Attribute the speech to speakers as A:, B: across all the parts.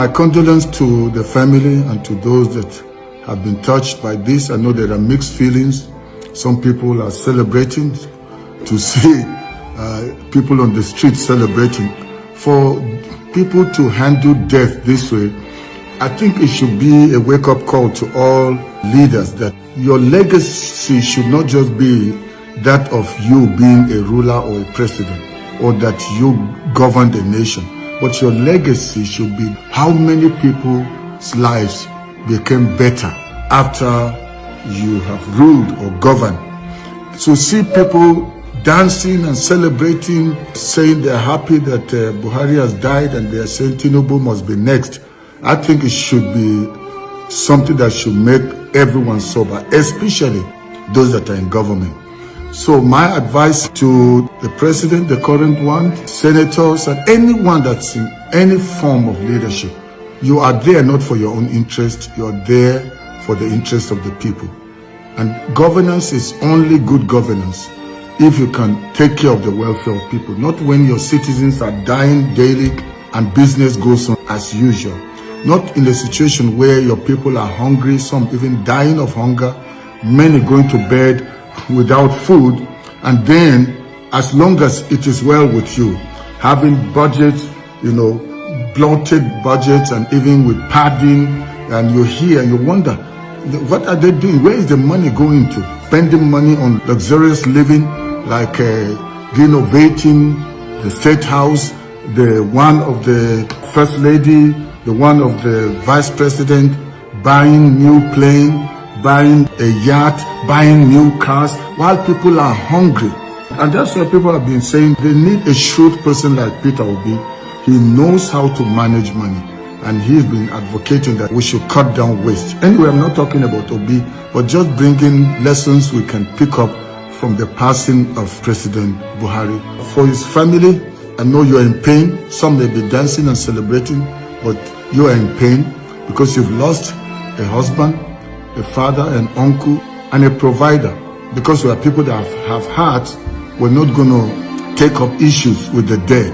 A: My condolence to the family and to those that have been touched by this. I know there are mixed feelings. Some people are celebrating to see people on the street celebrating. For people to handle death this way, I think it should be a wake-up call to all leaders that your legacy should not just be that of you being a ruler or a president, or that you governed a nation, but your legacy should be how many people's lives became better after you have ruled or governed. So see people dancing and celebrating, saying they're happy that Buhari has died and they're saying Tinubu must be next. I think it should be something that should make everyone sober, especially those that are in government. So my advice to the president, the current one, senators, and anyone that's in any form of leadership, you are there not for your own interest, you are there for the interest of the people. And governance is only good governance if you can take care of the welfare of people, not when your citizens are dying daily and business goes on as usual. Not in a situation where your people are hungry, some even dying of hunger, many going to bed without food, and then as long as it is well with you, having budgets, bloated budgets, and even with padding, and you're here and you wonder, what are they doing? Where is the money going to? Spending money on luxurious living, like renovating the State House, the one of the First Lady, the one of the Vice President, buying new plane, buying a yacht, buying new cars, while people are hungry. And that's why people have been saying they need a shrewd person like Peter Obi. He knows how to manage money, and he's been advocating that we should cut down waste. Anyway, I'm not talking about Obi, but just bringing lessons we can pick up from the passing of President Buhari. For his family, I know you're in pain. Some may be dancing and celebrating, but you are in pain because you've lost a husband, a father, an uncle, and a provider. Because we are people that have hearts, we're not going to take up issues with the dead.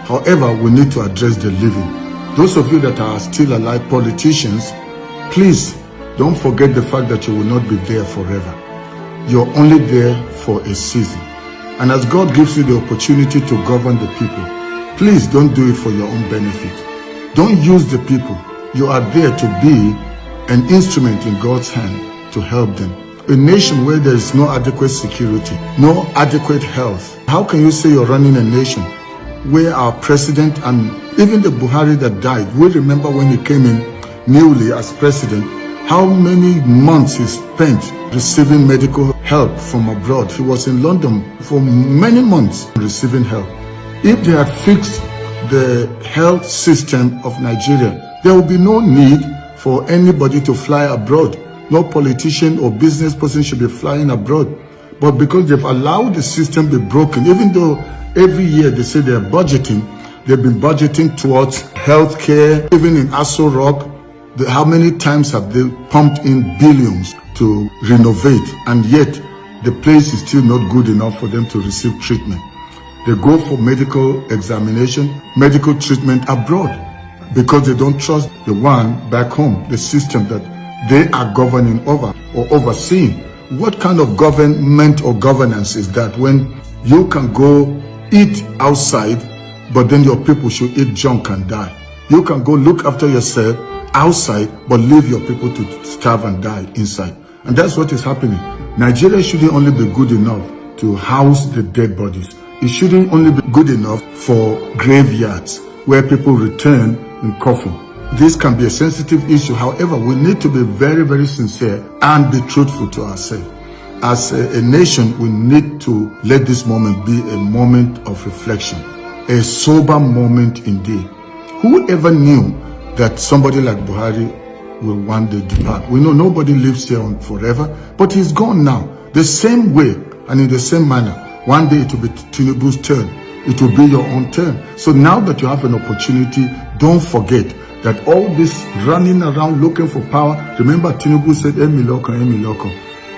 A: However, we need to address the living. Those of you that are still alive, politicians, please don't forget the fact that you will not be there forever. You're only there for a season. And as God gives you the opportunity to govern the people, please don't do it for your own benefit. Don't use the people. You are there to be an instrument in God's hand to help them. A nation where there is no adequate security, no adequate health. How can you say you're running a nation where our president and even the Buhari that died, we remember when he came in newly as president, how many months he spent receiving medical help from abroad. He was in London for many months receiving help. If they had fixed the health system of Nigeria, there would be no need for anybody to fly abroad. No politician or business person should be flying abroad. But because they've allowed the system to be broken, even though every year they say they're budgeting, they've been budgeting towards healthcare, even in Aso Rock. How many times have they pumped in billions to renovate, and yet the place is still not good enough for them to receive treatment? They go for medical examination, medical treatment abroad, because they don't trust the one back home, the system that they are governing over or overseeing. What kind of government or governance is that when you can go eat outside, but then your people should eat junk and die? You can go look after yourself outside, but leave your people to starve and die inside. And that's what is happening. Nigeria shouldn't only be good enough to house the dead bodies. It shouldn't only be good enough for graveyards where people return in coffin. This can be a sensitive issue. However, we need to be very, very sincere and be truthful to ourselves. As a nation, we need to let this moment be a moment of reflection, a sober moment indeed. Whoever knew that somebody like Buhari will one day depart? We know nobody lives here on forever, but he's gone now. The same way and in the same manner, one day it will be Tinubu's turn. It will be your own turn. So now that you have an opportunity, don't forget that all this running around looking for power, remember Tinubu said, Emi Loko.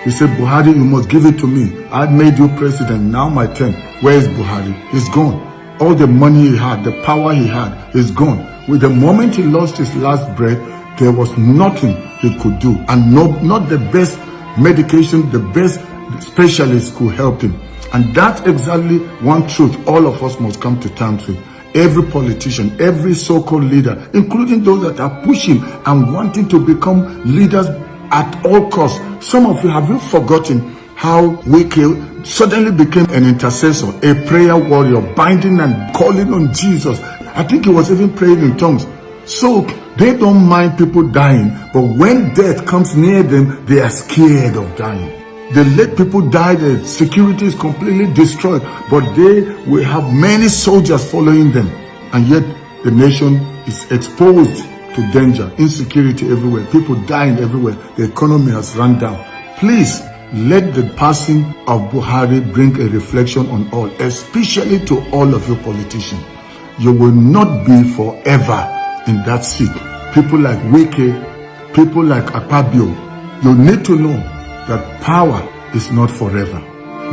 A: He said, Buhari, you must give it to me. I made you president, now my turn. Where is Buhari? He's gone. All the money he had, the power he had, is gone. With the moment he lost his last breath, there was nothing he could do. And not the best medication, the best specialists could help him. And that's exactly one truth all of us must come to terms with. Every politician, every so-called leader, including those that are pushing and wanting to become leaders at all costs. Some of you, have you forgotten how Wike suddenly became an intercessor, a prayer warrior, binding and calling on Jesus? I think he was even praying in tongues. So they don't mind people dying, but when death comes near them, they are scared of dying. They let people die, the security is completely destroyed, but they will have many soldiers following them. And yet the nation is exposed to danger, insecurity everywhere, people dying everywhere, the economy has run down. Please, let the passing of Buhari bring a reflection on all, especially to all of you politicians. You will not be forever in that seat. People like Wike, people like Akpabio, you need to know that power is not forever.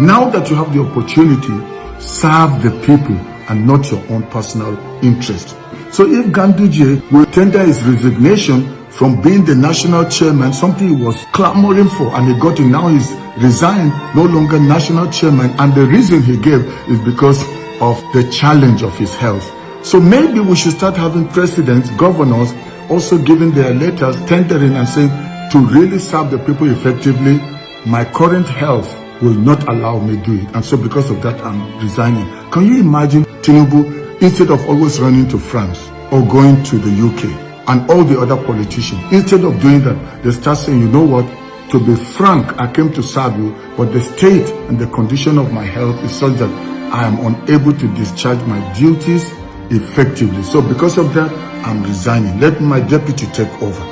A: Now that you have the opportunity, serve the people and not your own personal interest. So if Ganduje will tender his resignation from being the national chairman, something he was clamoring for, and he got it, now he's resigned, no longer national chairman, and the reason he gave is because of the challenge of his health. So maybe we should start having presidents, governors, also giving their letters, tendering and saying, to really serve the people effectively, my current health will not allow me to do it. And so because of that, I'm resigning. Can you imagine Tinubu, instead of always running to France or going to the UK and all the other politicians, instead of doing that, they start saying, you know what, to be frank, I came to serve you, but the state and the condition of my health is such that I am unable to discharge my duties effectively. So because of that, I'm resigning. Let my deputy take over.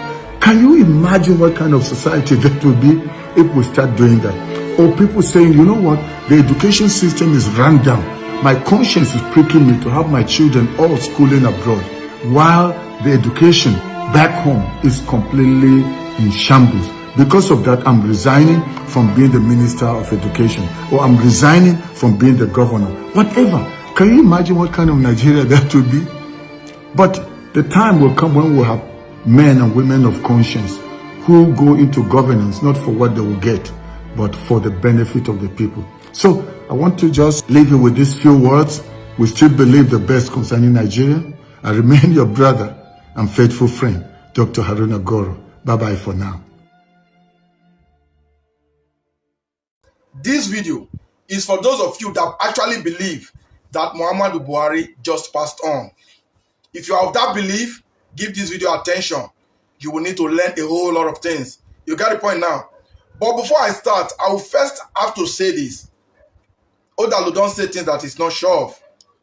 A: Can you imagine what kind of society that will be if we start doing that? Or people saying, you know what, the education system is run down. My conscience is pricking me to have my children all schooling abroad, while the education back home is completely in shambles. Because of that, I'm resigning from being the Minister of Education, or I'm resigning from being the governor. Whatever. Can you imagine what kind of Nigeria that would be? But the time will come when we'll have men and women of conscience who go into governance not for what they will get, but for the benefit of the people. So I want to just leave you with these few words. We still believe the best concerning Nigeria. I remain your brother and faithful friend, Dr. Haruna Goro. Bye-bye for now.
B: This video is for those of you that actually believe that Muhammadu Buhari just passed on. If you have that belief, give this video attention. You will need to learn a whole lot of things. You get the point now. But before I start, I will first have to say this. Odalu, don't say things that is not sure of.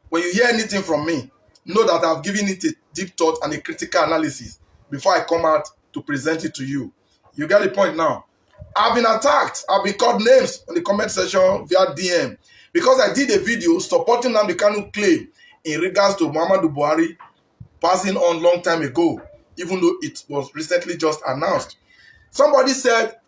B: When you hear anything from me, know that I've given it a deep thought and a critical analysis before I come out to present it to you. You get the point now. I've been attacked. I've been called names in the comment section via DM because I did a video supporting Nnamdi Kanu claim in regards to Muhammadu Buhari passing on long time ago, even though it was recently just announced. Somebody said,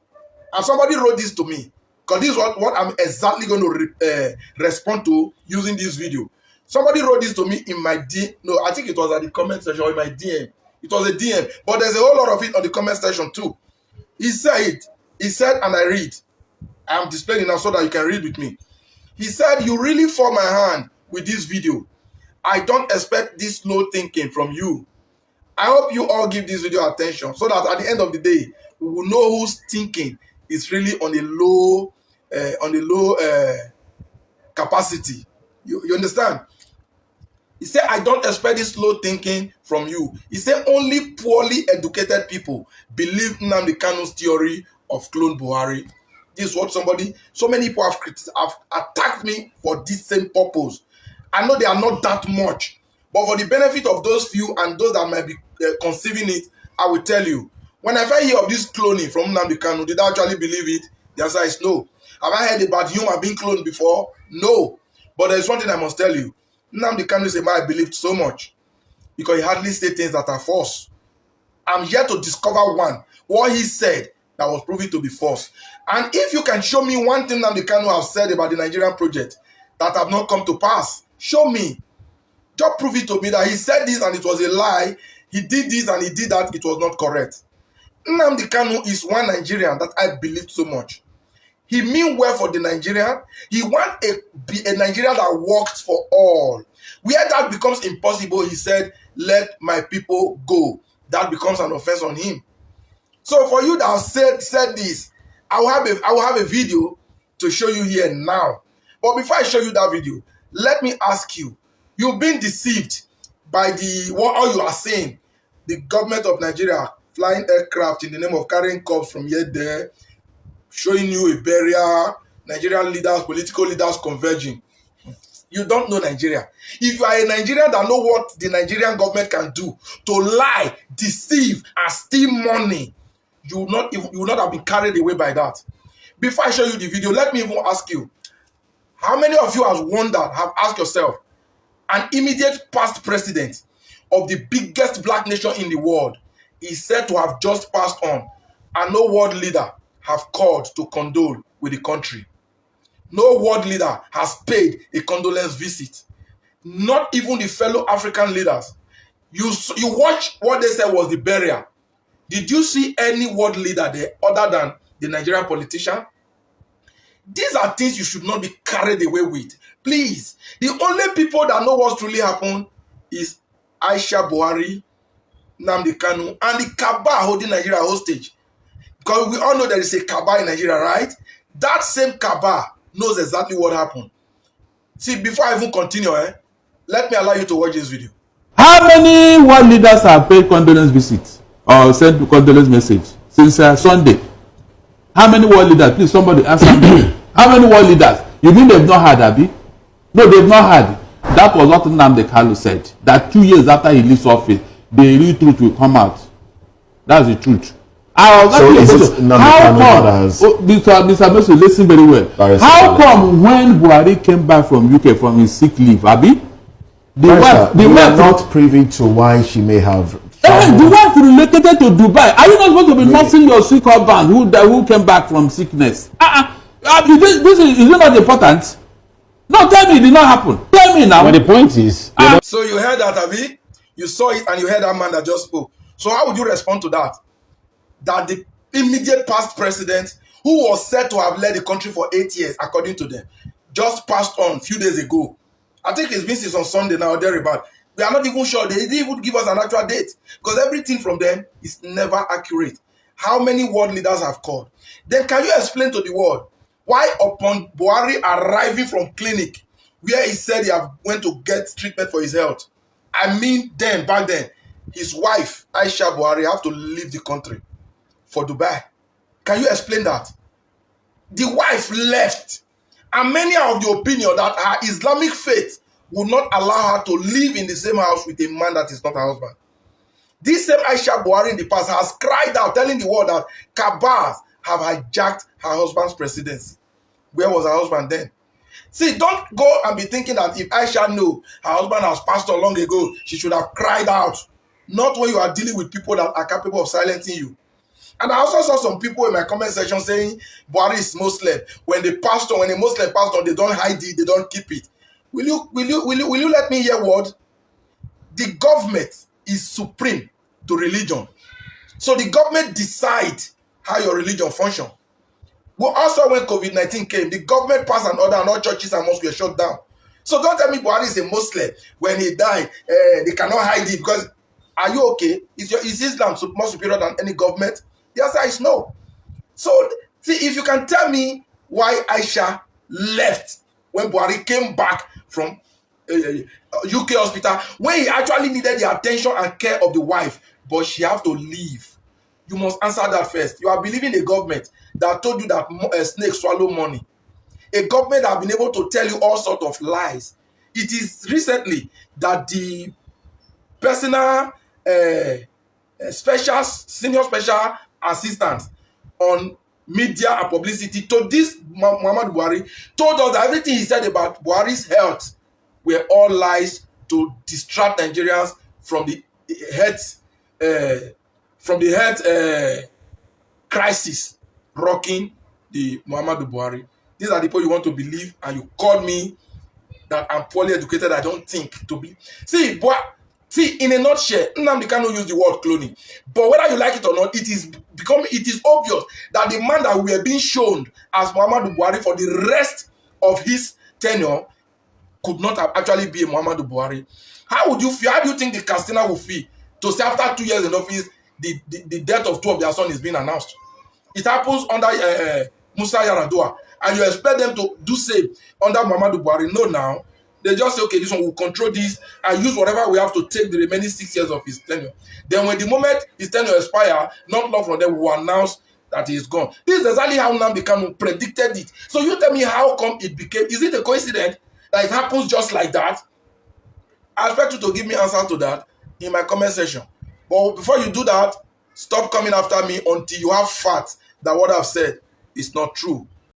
B: and somebody wrote this to me, because this is what I'm exactly going to respond to using this video. Somebody wrote this to me in my DM. No, I think it was at the comment section or in my DM. It was a DM, but there's a whole lot of it on the comment section too. He said, and I read. I am displaying it now so that you can read with me. He said, you really forced my hand with this video. I don't expect this low thinking from you. I hope you all give this video attention so that at the end of the day, we will know whose thinking is really on a low capacity. You understand? He said, I don't expect this low thinking from you. He said, only poorly educated people believe Nnamdi Kanu's theory of clone Buhari. This is what so many people have attacked me for this same purpose. I know they are not that much, but for the benefit of those few and those that might be conceiving it, I will tell you. When I first hear of this cloning from Nnamdi Kanu, did I actually believe it? The answer is no. Have I heard about human being cloned before? No. But there is one thing I must tell you. Nnamdi Kanu is a man I believed so much because he hardly said things that are false. I'm yet to discover what he said that was proven to be false. And if you can show me one thing Nnamdi Kanu has said about the Nigerian project that have not come to pass, show me. Just prove it to me that he said this and it was a lie. He did this and he did that. It was not correct. Nnamdi Kanu is one Nigerian that I believe so much. He mean well for the Nigerian. He want be a Nigerian that works for all. Where that becomes impossible, he said, let my people go. That becomes an offense on him. So for you that have said this, I will have a video to show you here now. But before I show you that video, let me ask you, you've been deceived by what all you are saying. The government of Nigeria flying aircraft in the name of carrying corpse from here there, showing you a burial, Nigerian leaders, political leaders converging. You don't know Nigeria. If you are a Nigerian that know what the Nigerian government can do to lie, deceive, and steal money, you will not have been carried away by that. Before I show you the video, let me even ask you, how many of you have asked yourself, an immediate past president of the biggest black nation in the world is said to have just passed on, and no world leader have called to condole with the country. No world leader has paid a condolence visit. Not even the fellow African leaders. You watch what they said was the burial. Did you see any world leader there other than the Nigerian politician? These are things you should not be carried away with. Please. The only people that know what's truly happened is Aisha, Buhari, Nnamdi Kanu, and the cabal holding Nigeria hostage. Because we all know there is a cabal in Nigeria, right? That same cabal knows exactly what happened. See, before I even continue, let me allow you to watch this video.
C: How many world leaders have paid condolence visits or sent condolence message since Sunday? How many world leaders? Please, somebody answer me. How many world leaders? You mean they've not had, Abi? No, they've not had. That was what Nnamdi Kanu said. That 2 years after he leaves office, the real truth will come out. That's the truth. How come, Mr. Meso, listen very well. How come when Buhari came back from UK from his sick leave, Abi?
D: We are not privy to why she may have.
C: The wife relocated to Dubai. Are you not supposed to be nursing your sick husband who came back from sickness? Is it not important? No, tell me it did not happen. Tell me now.
D: But the point is,
B: so you heard that, Abi? You saw it and you heard that man that just spoke. So how would you respond to that? That the immediate past president, who was said to have led the country for 8 years, according to them, just passed on a few days ago. I think it's been since on Sunday now, thereabout. We are not even sure. They didn't even give us an actual date because everything from them is never accurate. How many world leaders have called? Then can you explain to the world why upon Buhari arriving from clinic where he said he went to get treatment for his health, I mean back then, his wife, Aisha Buhari, have to leave the country for Dubai. Can you explain that? The wife left, and many are of the opinion that her Islamic faith would not allow her to live in the same house with a man that is not her husband. This same Aisha Buhari in the past has cried out, telling the world that cabals have hijacked her husband's presidency. Where was her husband then? See, don't go and be thinking that if Aisha knew her husband has passed on long ago, she should have cried out. Not when you are dealing with people that are capable of silencing you. And I also saw some people in my comment section saying Buhari is Muslim. When a Muslim passed on, they don't hide it, they don't keep it. Will you let me hear word? The government is supreme to religion. So the government decides how your religion function. Well, also when COVID-19 came, the government passed an order and all churches and mosques were shut down. So don't tell me Buhari is a Muslim. When he died, they cannot hide it because, are you okay? Is Islam more superior than any government? The answer is no. So, see, if you can tell me why Aisha left when Buhari came back from UK hospital, when he actually needed the attention and care of the wife, but she have to leave. You must answer that first. You are believing a government that told you that snakes swallow money. A government that have been able to tell you all sorts of lies. It is recently that the personal senior special assistant on media and publicity to this Muhammad Buhari told us that everything he said about Buhari's health were all lies to distract Nigerians from the health crisis rocking the Muhammad Buhari. These are the people you want to believe, and you called me that I'm poorly educated, I don't think to be. See, in a nutshell, Nnamdi cannot use the word cloning. But whether you like it or not, it is obvious that the man that we are being shown as Muhammadu Buhari for the rest of his tenure could not have actually be a Muhammadu Buhari. How would you feel? How do you think the Katsina will feel to say after 2 years in office, the death of 2 of their sons is being announced? It happens under Musa Yar'Adua, and you expect them to do same under Muhammadu Buhari. No, now they just say, okay, this one will control this and use whatever we have to take the remaining 6 years of his tenure. Then when the moment his tenure expire, not long from them, we will announce that he is gone. This is exactly how Nnamdi Kanu predicted it. So you tell me how come it became, is it a coincidence that it happens just like that? I expect you to give me answers to that in my comment section. But before you do that, stop coming after me until you have facts that what I've said is not true.